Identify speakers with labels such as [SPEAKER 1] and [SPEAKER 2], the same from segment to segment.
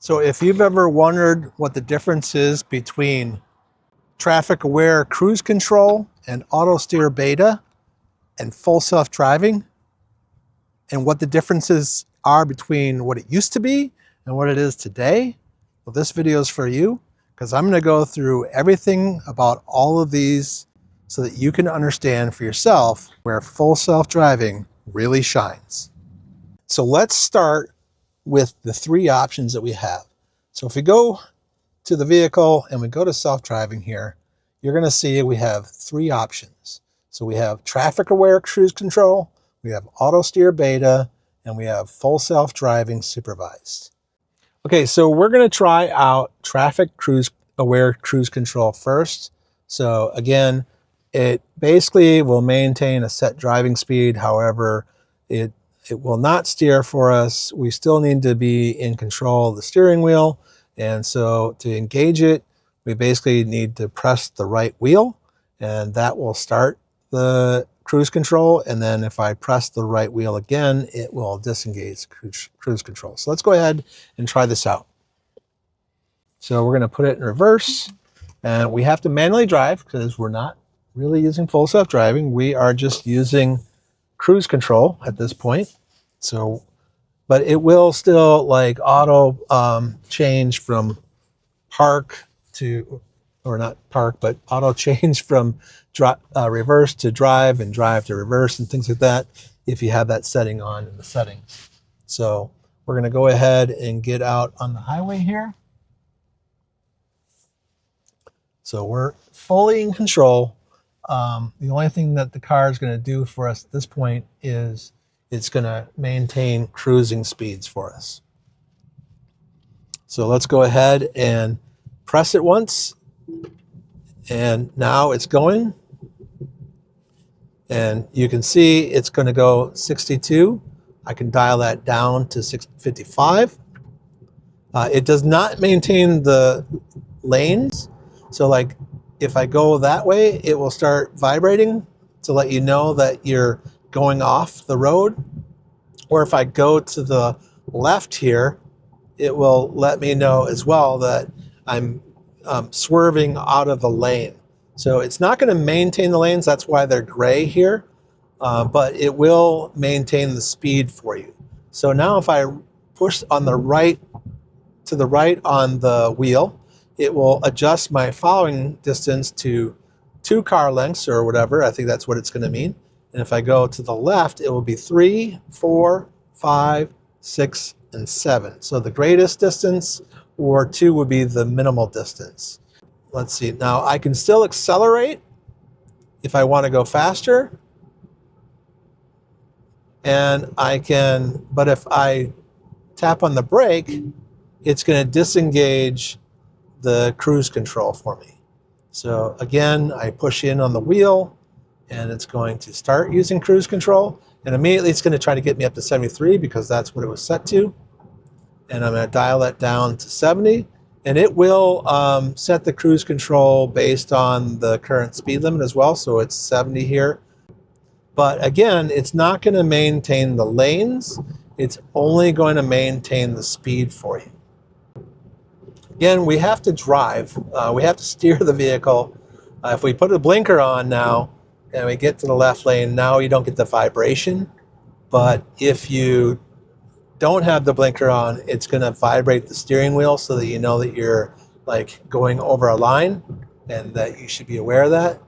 [SPEAKER 1] So if you've ever wondered what the difference is between traffic aware cruise control and auto steer beta and full self-driving, and what the differences are between what it used to be and what it is today, well, this video is for you, because I'm going to go through everything about all of these so that you can understand for yourself where full self-driving really shines. So let's start with the three options that we have. So if we go to the vehicle and we go to self-driving here, you're going to see we have three options. So we have traffic aware cruise control, we have auto steer beta, and we have full self-driving supervised. Okay, so we're going to try out traffic aware cruise control first. So again, it basically will maintain a set driving speed. However, it will not steer for us. We still need to be in control of the steering wheel. And so to engage it, we basically need to press the right wheel, and that will start the cruise control. And then if I press the right wheel again, it will disengage cruise control. So let's go ahead and try this out. So we're going to put it in reverse, and we have to manually drive because we're not really using full self-driving. We are just using cruise control at this point. So, but it will still like auto change from park to, or not park, but auto change from reverse to drive and drive to reverse and things like that if you have that setting on in the settings. So we're going to go ahead and get out on the highway here. So we're fully in control. The only thing that the car is going to do for us at this point is it's going to maintain cruising speeds for us. So let's go ahead and press it once, and now it's going. And you can see it's going to go 62. I can dial that down to 55. It does not maintain the lanes. So like if I go that way, it will start vibrating to let you know that you're going off the road. Or if I go to the left here, it will let me know as well that I'm swerving out of the lane. So it's not going to maintain the lanes. That's why they're gray here. But it will maintain the speed for you. So now if I push on the right, to the right on the wheel, it will adjust my following distance to 2 car lengths or whatever. I think that's what it's going to mean. And if I go to the left, it will be 3, 4, 5, 6, and 7. So the greatest distance, or 2 would be the minimal distance. Let's see. Now I can still accelerate if I want to go faster. And I can, but if I tap on the brake, it's going to disengage the cruise control for me. So again, I push in on the wheel and it's going to start using cruise control, and immediately it's going to try to get me up to 73 because that's what it was set to. And I'm going to dial that down to 70, and it will set the cruise control based on the current speed limit as well. So it's 70 here. But again, it's not going to maintain the lanes. It's only going to maintain the speed for you. Again, we have to drive. We have to steer the vehicle. If we put a blinker on now and we get to the left lane, now you don't get the vibration. But if you don't have the blinker on, it's going to vibrate the steering wheel so that you know that you're like going over a line and that you should be aware of that.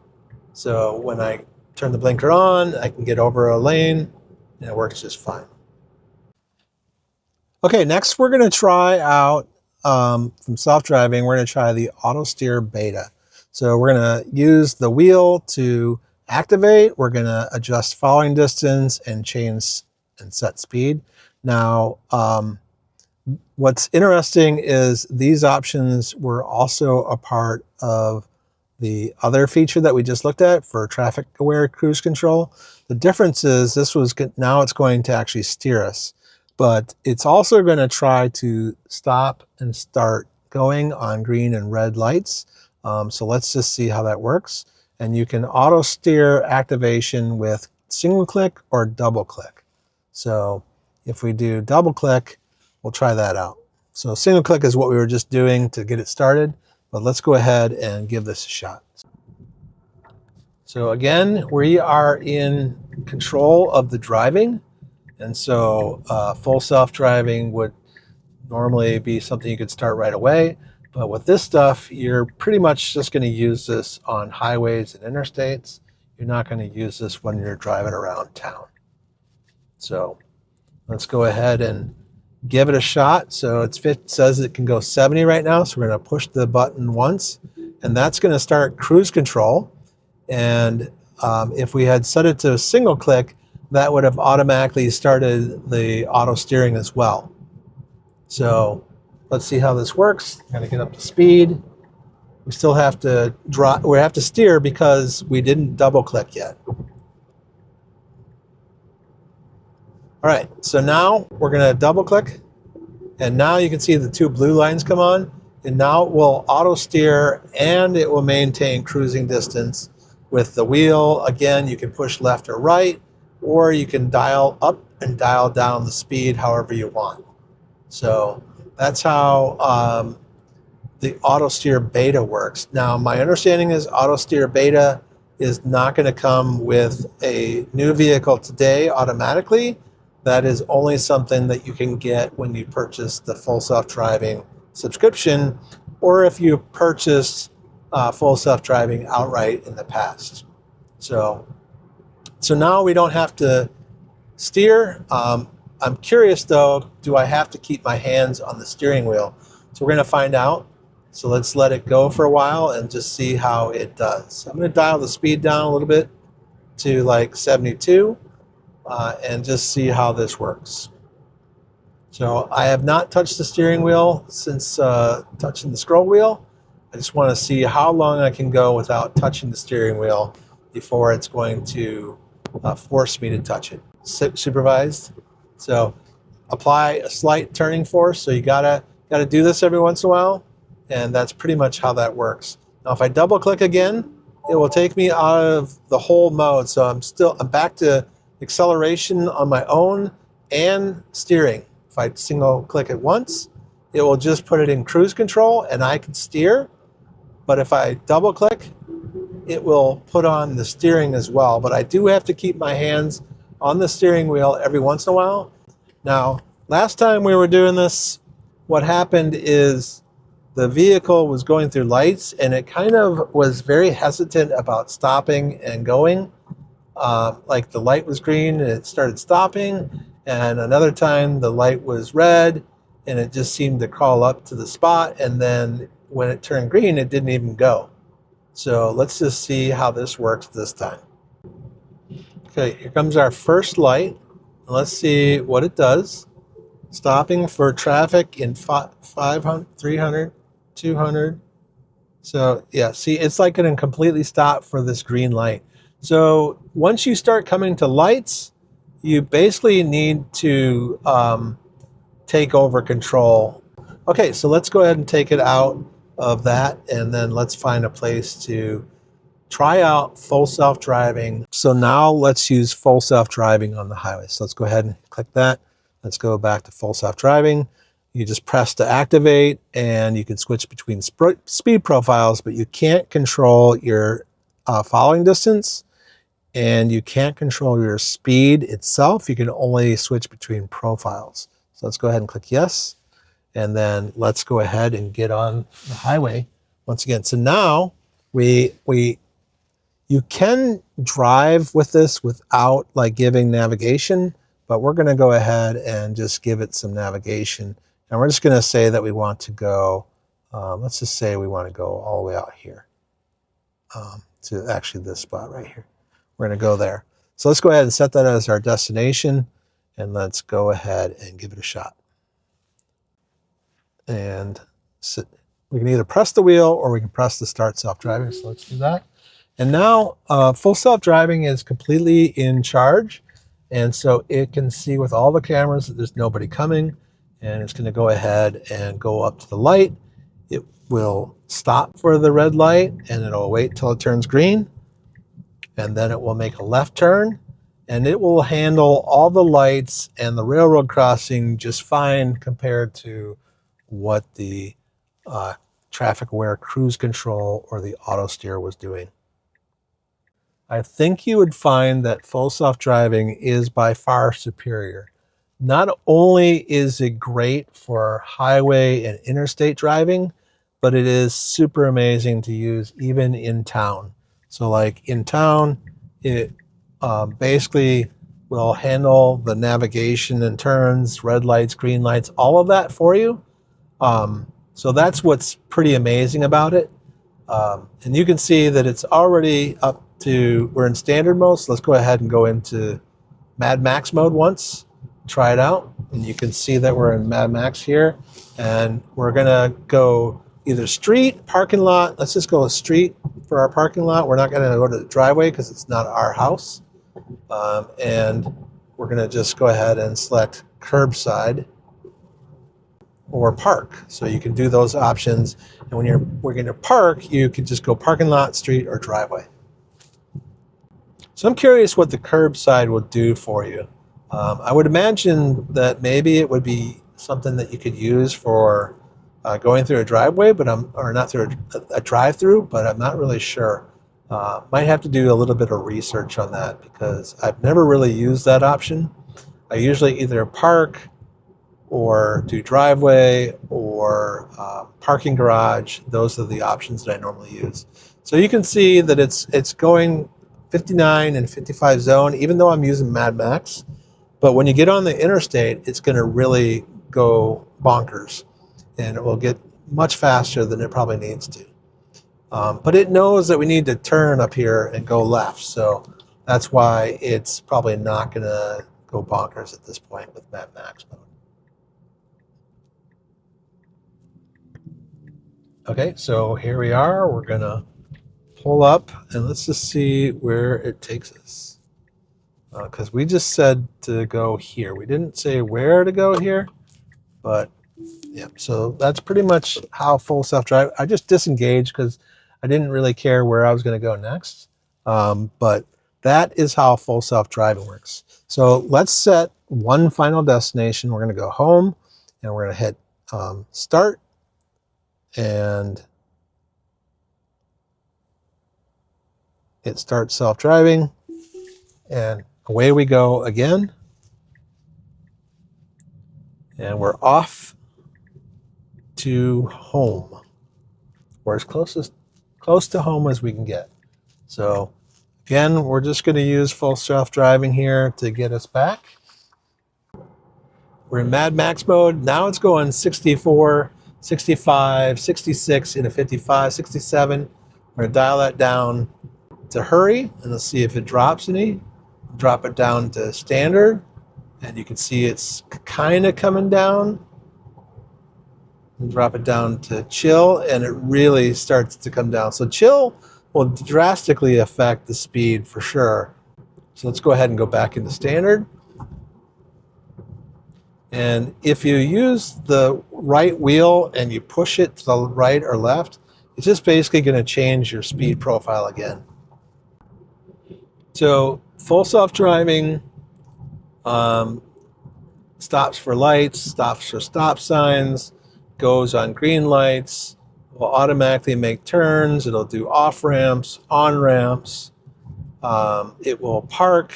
[SPEAKER 1] So when I turn the blinker on, I can get over a lane and it works just fine. Okay, next we're going to try out from self-driving, we're going to try the auto steer beta. So we're going to use the wheel to activate. We're going to adjust following distance and change and set speed. Now, what's interesting is these options were also a part of the other feature that we just looked at for traffic aware cruise control. The difference is this was now it's going to actually steer us, but it's also going to try to stop and start going on green and red lights. So let's just see how that works. And you can auto steer activation with single click or double click. So if we do double click, we'll try that out. So single click is what we were just doing to get it started, but let's go ahead and give this a shot. So again, we are in control of the driving. And so full self-driving would normally be something you could start right away. But with this stuff, you're pretty much just going to use this on highways and interstates. You're not going to use this when you're driving around town. So let's go ahead and give it a shot. So it says it can go 70 right now. So we're going to push the button once, and that's going to start cruise control. And if we had set it to a single click, that would have automatically started the auto steering as well. So let's see how this works. I'm going to get up to speed. We still have to we have to steer because we didn't double click yet. All right, so now we're going to double click, and now you can see the two blue lines come on, and now it will auto steer and it will maintain cruising distance with the wheel. Again, you can push left or right, or you can dial up and dial down the speed however you want. So that's how the Autosteer beta works. Now, my understanding is Autosteer beta is not going to come with a new vehicle today automatically. That is only something that you can get when you purchase the full self-driving subscription, or if you purchased full self-driving outright in the past. So now we don't have to steer. I'm curious though, do I have to keep my hands on the steering wheel? So we're going to find out. So let's let it go for a while and just see how it does. I'm going to dial the speed down a little bit to like 72 and just see how this works. So I have not touched the steering wheel since touching the scroll wheel. I just want to see how long I can go without touching the steering wheel before it's going to force me to touch it. Supervised. So apply a slight turning force. So you gotta do this every once in a while, and that's pretty much how that works. Now, if I double click again, it will take me out of the whole mode. So I'm back to acceleration on my own and steering. If I single click it once, it will just put it in cruise control and I can steer. But if I double click, it will put on the steering as well. But I do have to keep my hands on the steering wheel every once in a while. Now, last time we were doing this, what happened is the vehicle was going through lights and it kind of was very hesitant about stopping and going. Like the light was green and it started stopping, and another time the light was red and it just seemed to crawl up to the spot, and then when it turned green it didn't even go. So let's just see how this works this time. Okay, here comes our first light. Let's see what it does. Stopping for traffic in 500, 300, 200. So yeah, see, it's like going to completely stop for this green light. So once you start coming to lights, you basically need to take over control. Okay, so let's go ahead and take it out of that, and then let's find a place to try out full self-driving. So now let's use full self-driving on the highway. So let's go ahead and click that. Let's go back to full self-driving. You just press to activate, and you can switch between speed profiles, but you can't control your following distance, and you can't control your speed itself. You can only switch between profiles. So let's go ahead and click yes. And then let's go ahead and get on the highway once again. So now you can drive with this without like giving navigation, but we're going to go ahead and just give it some navigation. And we're just going to say that we want to go, let's just say we want to go all the way out here to actually this spot right here. We're going to go there. So let's go ahead and set that as our destination, and let's go ahead and give it a shot. And we can either press the wheel or we can press the start self-driving. So let's do that. And now full self-driving is completely in charge. And so it can see with all the cameras that there's nobody coming, and it's going to go ahead and go up to the light. It will stop for the red light, and it'll wait till it turns green. And then it will make a left turn, and it will handle all the lights and the railroad crossing just fine compared to what the traffic-aware cruise control or the auto steer was doing. I think you would find that full self-driving is by far superior. Not only is it great for highway and interstate driving, but it is super amazing to use even in town. So like in town, it basically will handle the navigation and turns, red lights, green lights, all of that for you. So that's what's pretty amazing about it. And you can see that it's already up to, we're in standard mode, so let's go ahead and go into Mad Max mode once, try it out, and you can see that we're in Mad Max here, and we're gonna go either street, parking lot. Let's just go street for our parking lot. We're not gonna go to the driveway because it's not our house. And we're gonna just go ahead and select curbside or park. So you can do those options. And when we're going to park, you can just go parking lot, street, or driveway. So I'm curious what the curbside will do for you. I would imagine that maybe it would be something that you could use for going through a driveway, or not through a drive-through, but I'm not really sure. Might have to do a little bit of research on that because I've never really used that option. I usually either park or do driveway or parking garage. Those are the options that I normally use. So you can see that it's going 59 and 55 zone, even though I'm using Mad Max. But when you get on the interstate, it's going to really go bonkers, and it will get much faster than it probably needs to. But it knows that we need to turn up here and go left, so that's why it's probably not going to go bonkers at this point with Mad Max mode. Okay, so here we are. We're gonna pull up and let's just see where it takes us. Because we just said to go here. We didn't say where to go here, but yeah, so that's pretty much how full self-drive. I just disengaged because I didn't really care where I was gonna go next. But that is how full self-driving works. So let's set one final destination. We're gonna go home and we're gonna hit start. And it starts self-driving, and away we go again, and we're off to home, or as close to home as we can get. So again, we're just going to use full self-driving here to get us back. We're in Mad Max mode. Now it's going 64, 65, 66 into 55, 67. We're going to dial that down to hurry, and let's see if it drops any. Drop it down to standard, and you can see it's kind of coming down. And drop it down to chill, and it really starts to come down. So chill will drastically affect the speed for sure. So let's go ahead and go back into standard. And if you use the right wheel and you push it to the right or left, it's just basically going to change your speed profile again. So full self-driving stops for lights, stops for stop signs, goes on green lights, will automatically make turns, it'll do off-ramps, on-ramps, it will park,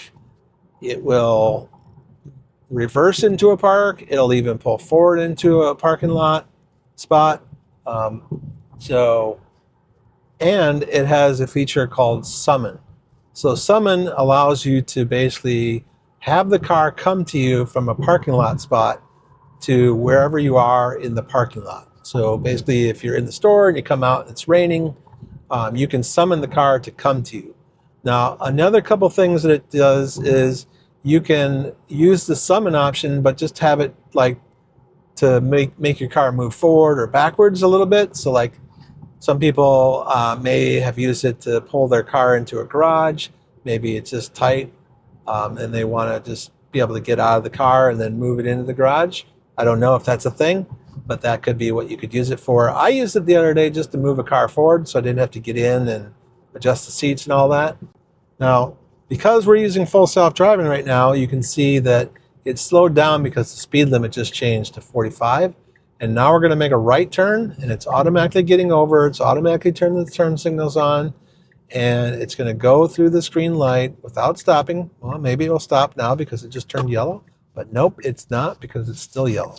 [SPEAKER 1] it will reverse into a park, it'll even pull forward into a parking lot spot. And it has a feature called summon. So summon allows you to basically have the car come to you from a parking lot spot to wherever you are in the parking lot. So basically, if you're in the store and you come out and it's raining, you can summon the car to come to you. Now, another couple things that it does is you can use the summon option, but just have it like to make your car move forward or backwards a little bit. So like some people may have used it to pull their car into a garage. Maybe it's just tight and they want to just be able to get out of the car and then move it into the garage. I don't know if that's a thing, but that could be what you could use it for. I used it the other day just to move a car forward so I didn't have to get in and adjust the seats and all that. Now, because we're using full self-driving right now, you can see that it's slowed down because the speed limit just changed to 45. And now we're going to make a right turn, and it's automatically getting over. It's automatically turning the turn signals on, and it's going to go through this green light without stopping. Well, maybe it'll stop now because it just turned yellow, but nope, it's not because it's still yellow.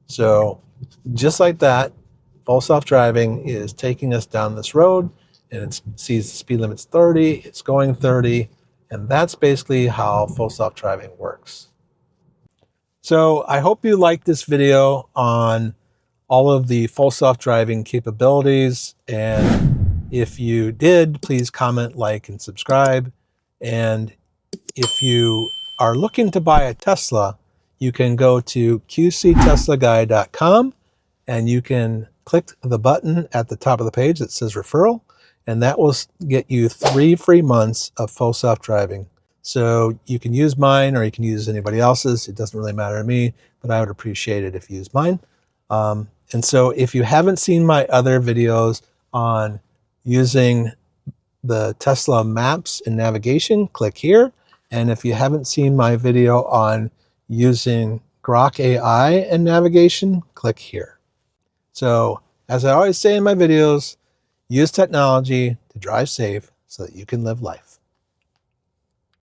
[SPEAKER 1] So just like that, full self-driving is taking us down this road, and it sees the speed limit's 30, it's going 30, and that's basically how full self-driving works. So I hope you liked this video on all of the full self-driving capabilities. And if you did, please comment, like, and subscribe. And if you are looking to buy a Tesla, you can go to qcteslaguy.com and you can click the button at the top of the page that says referral, and that will get you 3 free months of full self-driving. So you can use mine or you can use anybody else's. It doesn't really matter to me, but I would appreciate it if you use mine. And so if you haven't seen my other videos on using the Tesla maps and navigation, click here. And if you haven't seen my video on using Grok AI and navigation, click here. So as I always say in my videos, use technology to drive safe so that you can live life.